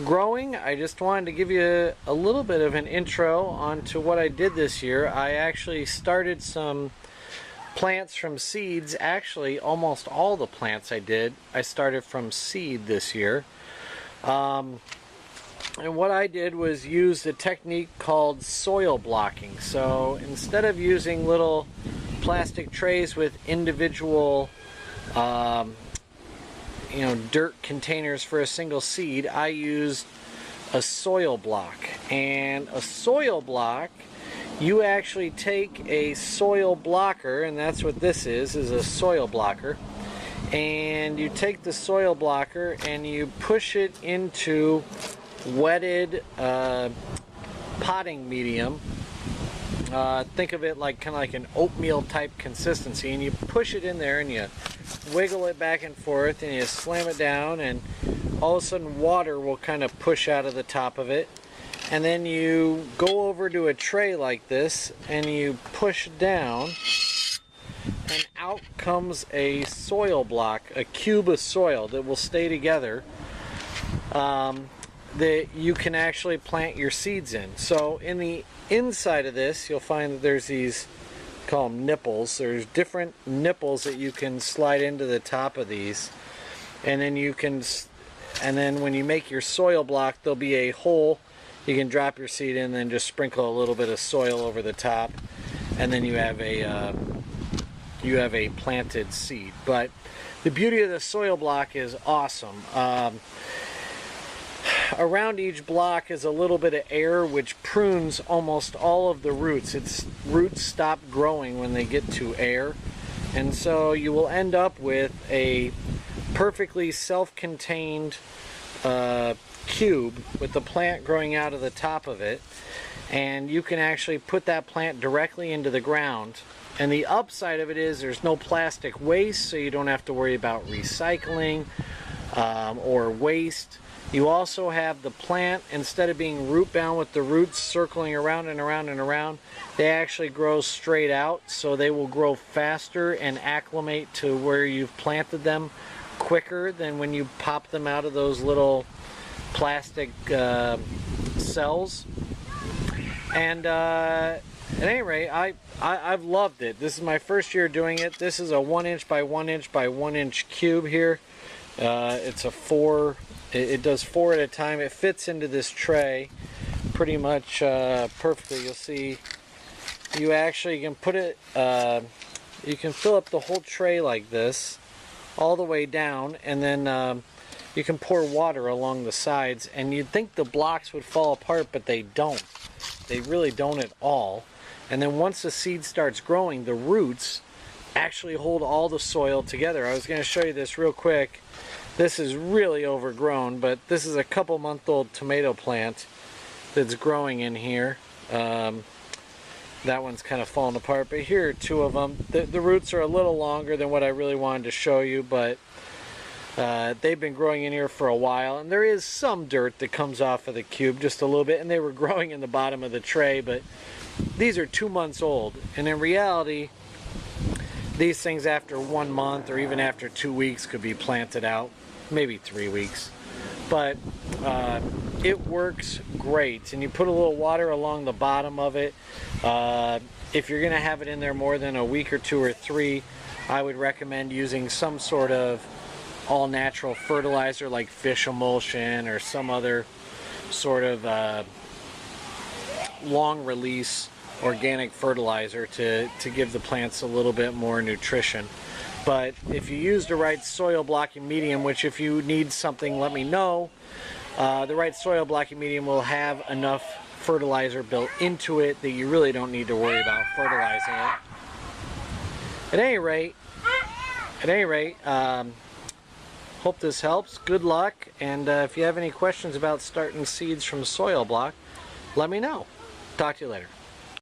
growing, I just wanted to give you a little bit of an intro onto what I did this year. I actually started some plants from seeds. Actually, almost all the plants I started from seed this year. And what I did was use the technique called soil blocking. So instead of using little plastic trays with individual dirt containers for a single seed, I used a soil block. And a soil block, you actually take a soil blocker, and that's what this is a soil blocker. And you take the soil blocker and you push it into wetted potting medium. Think of it like kind of like an oatmeal type consistency, and you push it in there and you wiggle it back and forth and you slam it down, and all of a sudden water will kind of push out of the top of it. And then you go over to a tray like this and you push down, and out comes a soil block, a cube of soil that will stay together, that you can actually plant your seeds in. So in the inside of this, you'll find that there's these, call them nipples. There's different nipples that you can slide into the top of these, and then when you make your soil block, there'll be a hole. You can drop your seed in, and then just sprinkle a little bit of soil over the top, and then you have a planted seed. But the beauty of the soil block is awesome. Around each block is a little bit of air, which prunes almost all of the roots. Its roots stop growing when they get to air, and so you will end up with a perfectly self-contained cube with the plant growing out of the top of it, and you can actually put that plant directly into the ground. And the upside of it is there's no plastic waste, so you don't have to worry about recycling or waste. You also have the plant, instead of being root bound with the roots circling around and around and around, they actually grow straight out, so they will grow faster and acclimate to where you've planted them quicker than when you pop them out of those little plastic cells. And at any rate, I've loved it. This is my first year doing it. This is a 1 inch by 1 inch by 1 inch cube here. It's a it does 4 at a time. It fits into this tray pretty much perfectly. You'll see you can put it, you can fill up the whole tray like this all the way down, and then you can pour water along the sides, and you'd think the blocks would fall apart, but they don't. They really don't at all. And then once the seed starts growing, the roots actually hold all the soil together. I was going to show you this real quick. This is really overgrown, but this is a couple-month-old tomato plant that's growing in here. That one's kind of falling apart, but here are two of them. The roots are a little longer than what I really wanted to show you, but they've been growing in here for a while, and there is some dirt that comes off of the cube, just a little bit, and they were growing in the bottom of the tray, but these are 2 months old, and in reality, these things after 1 month or even after 2 weeks could be planted out, maybe 3 weeks. But it works great, and you put a little water along the bottom of it. If you're going to have it in there more than a week or 2 or 3, I would recommend using some sort of all-natural fertilizer like fish emulsion or some other sort of long-release organic fertilizer to give the plants a little bit more nutrition. But if you use the right soil blocking medium, which if you need something, let me know, the right soil blocking medium will have enough fertilizer built into it that you really don't need to worry about fertilizing it. At any rate, hope this helps. Good luck, and if you have any questions about starting seeds from soil block, let me know. Talk to you later.